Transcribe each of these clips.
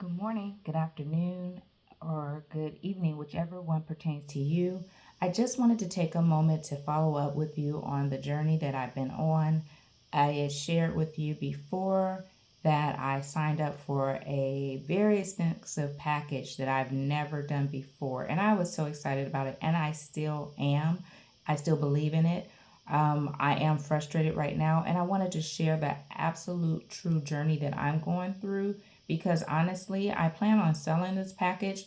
Good morning, good afternoon, or good evening, whichever one pertains to you. I just wanted to take a moment to follow up with you on the journey that I've been on. I had shared with you before that I signed up for a very expensive package that I've never done before, and I was so excited about it, and I still am. I still believe in it. I am frustrated right now, and I wanted to share the absolute true journey that I'm going through because honestly, I plan on selling this package,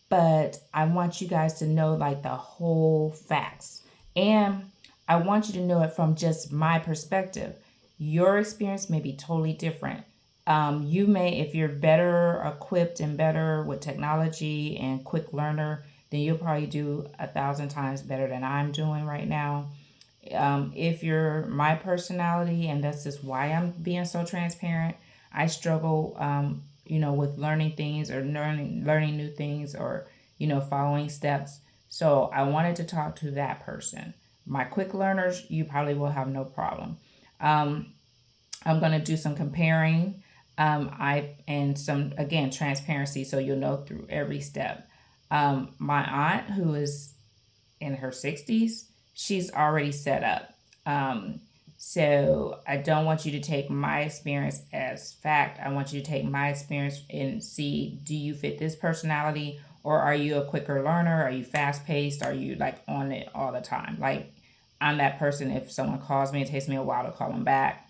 but I want you guys to know like the whole facts. And I want you to know it from just my perspective. Your experience may be totally different. You may, if you're better equipped and better with technology and quick learner, then you'll probably do 1,000 times better than I'm doing right now. If you're my personality, and that's just why I'm being so transparent, I struggle, with learning things or learning new things or following steps. So I wanted to talk to that person. My quick learners, you probably will have no problem. Um, I'm gonna do some comparing. I and some again transparency, so you'll know through every step. My aunt, who is in her 60s, she's already set up. Um, so I don't want you to take my experience as fact. I want you to take my experience and see, do you fit this personality, or are you a quicker learner? Are you fast paced? Are you like on it all the time? Like I'm that person. If someone calls me, it takes me a while to call them back.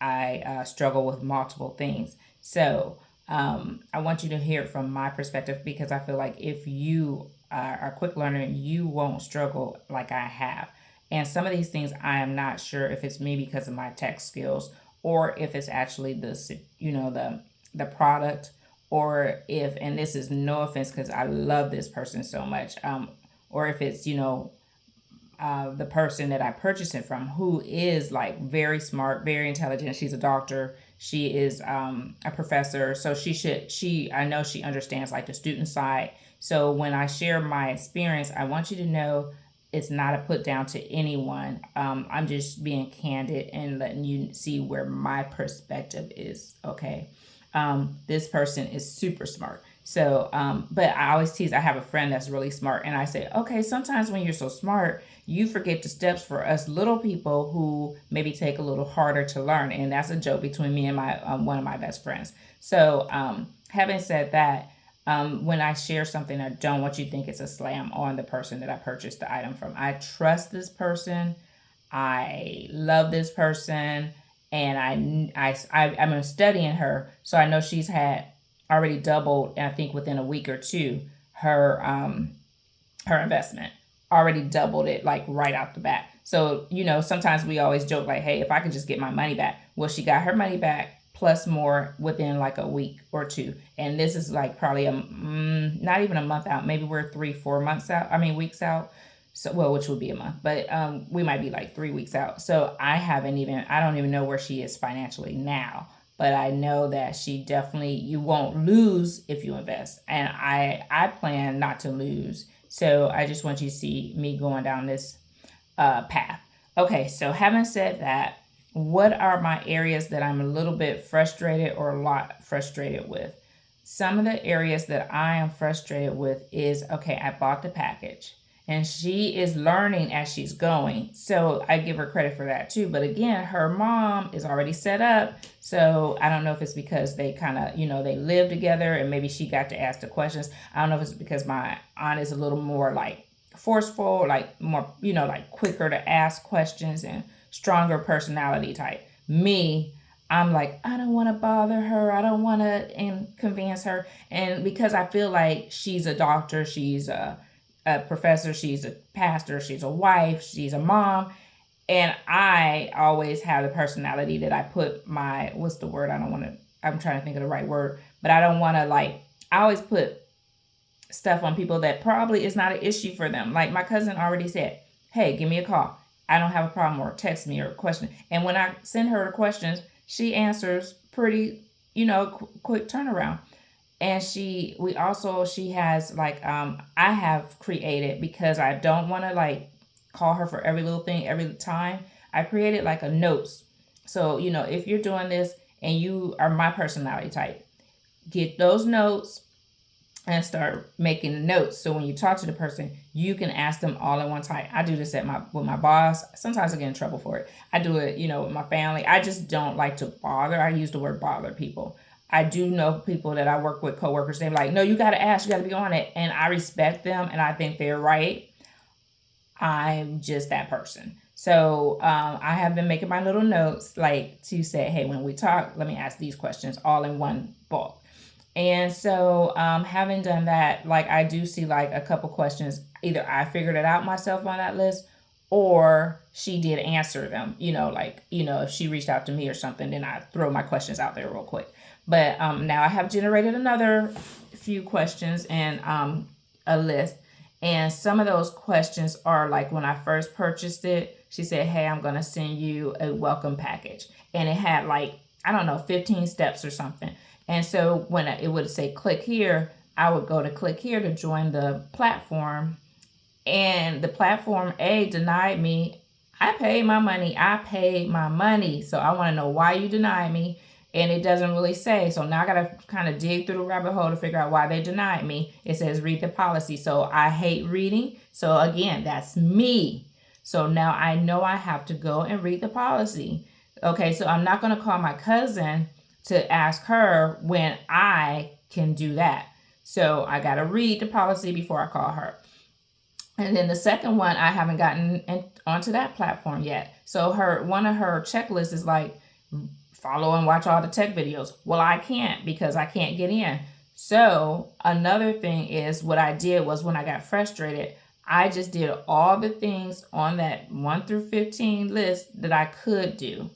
I struggle with multiple things. So I want you to hear it from my perspective because I feel like if you are a quick learner, you won't struggle like I have. And some of these things, I am not sure if it's me because of my tech skills, or if it's actually the product, or if, and this is no offense because I love this person so much, or if it's the person that I purchased it from, who is like very smart, very intelligent. She's a doctor. She is a professor, so I know she understands like the student side. So when I share my experience, I want you to know it's not a put down to anyone. I'm just being candid and letting you see where my perspective is. Okay. This person is super smart. So, but I always tease, I have a friend that's really smart, and I say, okay, sometimes when you're so smart, you forget the steps for us little people who maybe take a little harder to learn. And that's a joke between me and my one of my best friends. So, having said that, when I share something, I don't want you to think it's a slam on the person that I purchased the item from. I trust this person. I love this person, and I'm studying her, so I know she's had already doubled, I think within a week or two, her her investment. Already doubled it like right out the bat. So, sometimes we always joke like, hey, if I could just get my money back. Well, she got her money back plus more within like a week or two. And this is like probably not even a month out. Maybe we're 3, 4 months out. I mean, weeks out. So, well, which would be a month, but we might be like 3 weeks out. So I don't even know where she is financially now, but I know that she definitely, you won't lose if you invest. And I plan not to lose. So I just want you to see me going down this path. Okay, so having said that, what are my areas that I'm a little bit frustrated or a lot frustrated with? Some of the areas that I am frustrated with is, okay, I bought the package and she is learning as she's going. So I give her credit for that too. But again, her mom is already set up. So I don't know if it's because they kind of, they live together and maybe she got to ask the questions. I don't know if it's because my aunt is a little more like forceful, like more, like quicker to ask questions and stronger personality type. Me, I'm like, I don't want to bother her. I don't want to inconvenience her. And because I feel like she's a doctor, she's a professor, she's a pastor, she's a wife, she's a mom. And I always have the personality that I put my, what's the word? I'm trying to think of the right word, but I don't want to like, I always put stuff on people that probably is not an issue for them. Like my cousin already said, hey, give me a call. I don't have a problem, or text me or question. And when I send her the questions, she answers pretty, quick turnaround. And she has like, I have created, because I don't want to like call her for every little thing every time. I created like a notes. So, if you're doing this and you are my personality type, get those notes and start making notes. So when you talk to the person, you can ask them all in one time. I do this with my boss. Sometimes I get in trouble for it. I do it, with my family. I just don't like to bother. I use the word bother people. I do know people that I work with, coworkers. They're like, no, you got to ask, you got to be on it. And I respect them and I think they're right. I'm just that person. So I have been making my little notes like to say, hey, when we talk, let me ask these questions all in one bulk. And so having done that, like I do see like a couple questions, either I figured it out myself on that list or she did answer them, if she reached out to me or something, then I throw my questions out there real quick. But now I have generated another few questions and a list. And some of those questions are like when I first purchased it, she said, hey, I'm going to send you a welcome package. And it had like, I don't know, 15 steps or something. And so when it would say click here, I would go to click here to join the platform. And the platform denied me. I paid my money. So I want to know why you denied me. And it doesn't really say. So now I got to kind of dig through the rabbit hole to figure out why they denied me. It says read the policy. So I hate reading. So again, that's me. So now I know I have to go and read the policy. Okay, so I'm not going to call my cousin to ask her when I can do that. So I got to read the policy before I call her. And then the second one, I haven't gotten onto that platform yet. So one of her checklists is like, follow and watch all the tech videos. Well, I can't because I can't get in. So another thing is what I did was when I got frustrated, I just did all the things on that 1 through 15 list that I could do.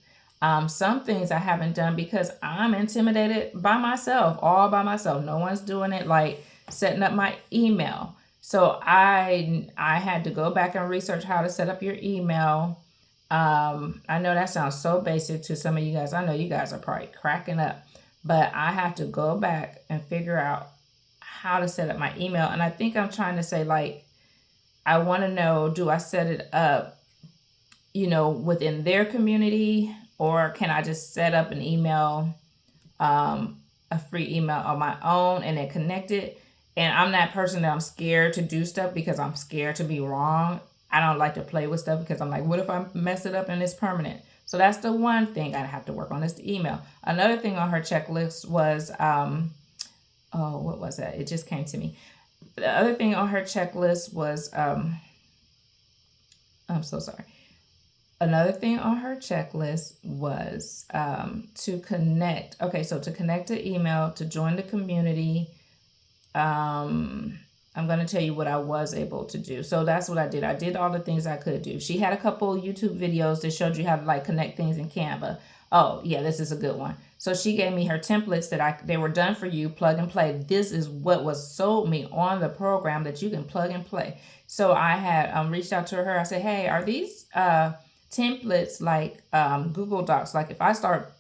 Some things I haven't done because I'm intimidated by myself, all by myself. No one's doing it, like setting up my email. So I had to go back and research how to set up your email. I know that sounds so basic to some of you guys. I know you guys are probably cracking up, but I have to go back and figure out how to set up my email. And I think I'm trying to say, like, I want to know, do I set it up, within their community, or can I just set up an email, a free email on my own and then connect it? And I'm that person that I'm scared to do stuff because I'm scared to be wrong. I don't like to play with stuff because I'm like, what if I mess it up and it's permanent? So that's the one thing I have to work on is the email. Another thing on her checklist was, what was that? It just came to me. The other thing on her checklist was, I'm so sorry. Another thing on her checklist was to connect. Okay, so to connect to email, to join the community. I'm going to tell you what I was able to do. So that's what I did. I did all the things I could do. She had a couple YouTube videos that showed you how to like connect things in Canva. Oh, yeah, this is a good one. So she gave me her templates they were done for you, plug and play. This is what was sold me on the program that you can plug and play. So I had reached out to her. I said, hey, are these templates like Google Docs? Like if I start,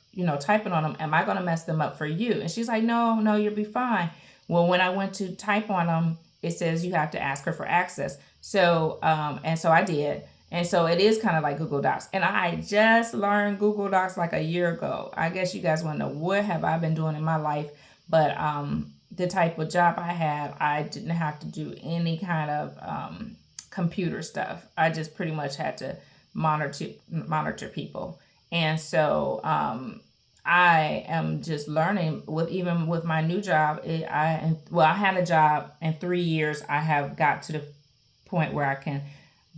typing on them, am I going to mess them up for you? And she's like, no, you'll be fine. Well, when I went to type on them, it says you have to ask her for access. So, and so I did. And so it is kind of like Google Docs. And I just learned Google Docs like a year ago. I guess you guys want to know what have I been doing in my life. But the type of job I had, I didn't have to do any kind of computer stuff. I just pretty much had to monitor people. And so I am just learning with my new job. I had a job in 3 years. I have got to the point where I can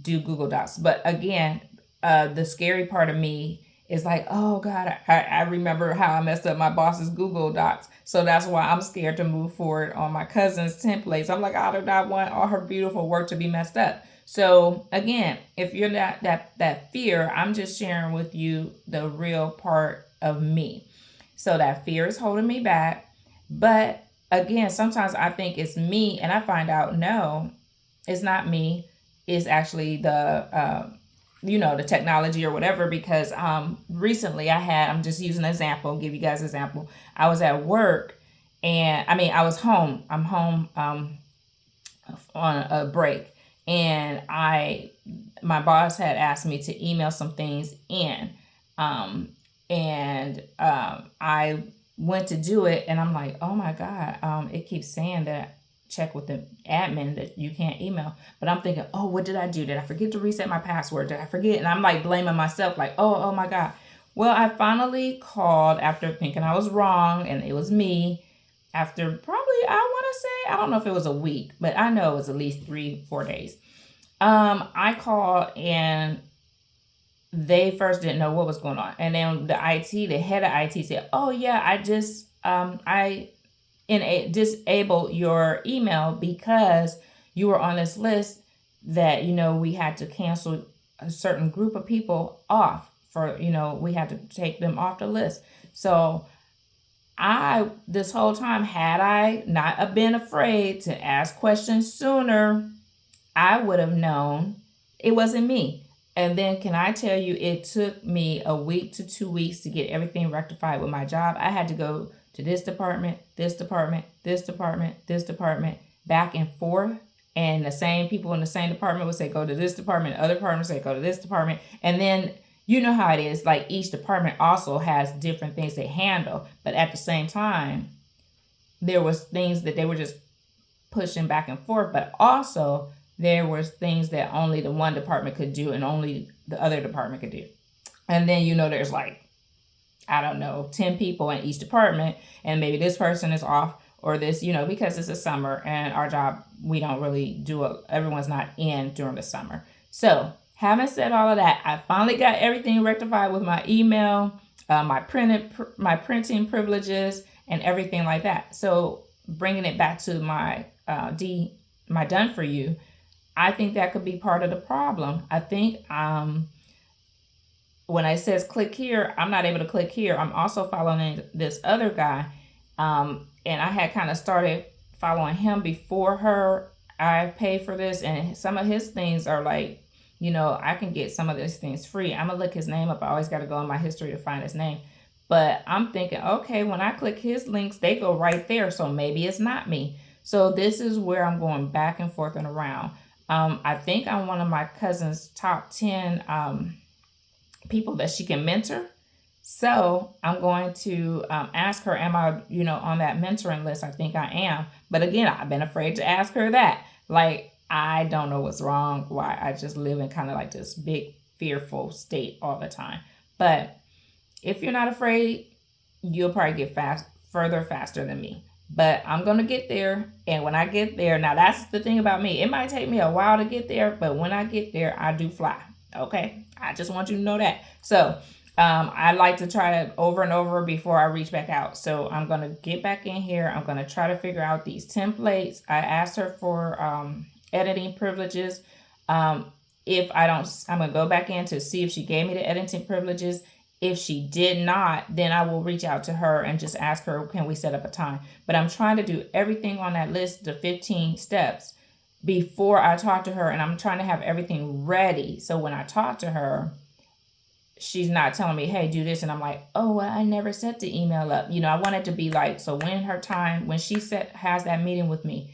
do Google Docs. But again, the scary part of me is like, oh God, I remember how I messed up my boss's Google Docs. So that's why I'm scared to move forward on my cousin's templates. I'm like, I do not want all her beautiful work to be messed up. So again, if you're not that fear, I'm just sharing with you the real part of me. So that fear is holding me back. But again, sometimes I think it's me and I find out, no, it's not me. It's actually the technology or whatever, because recently I'm just using an example, give you guys an example. I was at work and I was home. I'm home on a break, and my boss had asked me to email some things in. I went to do it, and I'm like, oh my God, it keeps saying that check with the admin that you can't email. But I'm thinking, oh, what did I do? Did I forget to reset my password? Did I forget? And I'm like blaming myself, like, oh my God. Well, I finally called after thinking I was wrong and it was me. After probably, I want to say, I don't know if it was a week, but I know it was at least 3-4 days. I called and they first didn't know what was going on. And then the head of IT said, oh yeah, I just, I disable your email because you were on this list that, we had to cancel a certain group of people off for, we had to take them off the list. So this whole time, had I not been afraid to ask questions sooner, I would have known it wasn't me. And then can I tell you, it took me a week to 2 weeks to get everything rectified with my job. I had to go to this department, this department, this department, this department, back and forth. And the same people in the same department would say, go to this department. Other departments say, go to this department. And then you know how it is. Like each department also has different things they handle. But at the same time, there was things that they were just pushing back and forth. But also there was things that only the one department could do and only the other department could do. And then, there's like, I don't know, 10 people in each department, and maybe this person is off or this, because it's a summer and our job, we don't really everyone's not in during the summer. So having said all of that, I finally got everything rectified with my email, my printing privileges and everything like that. So bringing it back to my done for you, I think that could be part of the problem. I think when it says click here, I'm not able to click here. I'm also following this other guy. And I had kind of started following him before I paid for this. And some of his things are like, I can get some of these things free. I'm going to look his name up. I always got to go in my history to find his name. But I'm thinking, okay, when I click his links, they go right there. So maybe it's not me. So this is where I'm going back and forth and around. I think I'm one of my cousin's top 10 people that she can mentor. So I'm going to ask her, am I, on that mentoring list? I think I am. But again, I've been afraid to ask her that. Like, I don't know what's wrong, why I just live in kind of like this big fearful state all the time. But if you're not afraid, you'll probably get faster than me. But I'm going to get there. And when I get there, now that's the thing about me. It might take me a while to get there, but when I get there, I do fly. Okay. I just want you to know that. So I like to try it over and over before I reach back out. So I'm going to get back in here. I'm going to try to figure out these templates. I asked her for editing privileges. If I don't, I'm going to go back in to see if she gave me the editing privileges. If she did not, then I will reach out to her and just ask her, can we set up a time? But I'm trying to do everything on that list, the 15 steps, before I talk to her. And I'm trying to have everything ready. So when I talk to her, she's not telling me, hey, do this. And I'm like, oh, well, I never set the email up. I want it to be like, so when she has that meeting with me,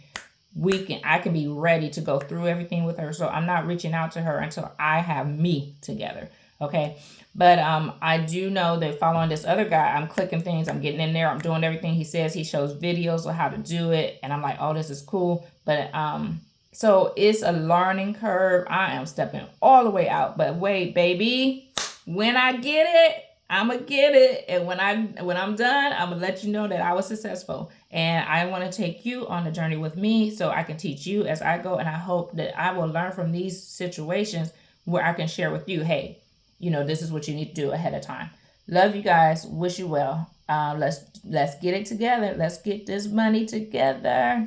I can be ready to go through everything with her. So I'm not reaching out to her until I have me together. Okay. But I do know that following this other guy, I'm clicking things, I'm getting in there, I'm doing everything he says. He shows videos of how to do it. And I'm like, oh, this is cool. But so it's a learning curve. I am stepping all the way out. But wait, baby, when I get it, I'm going to get it. And when I'm done, I'm going to let you know that I was successful. And I want to take you on the journey with me so I can teach you as I go. And I hope that I will learn from these situations where I can share with you, hey, this is what you need to do ahead of time. Love you guys. Wish you well. Let's get it together. Let's get this money together.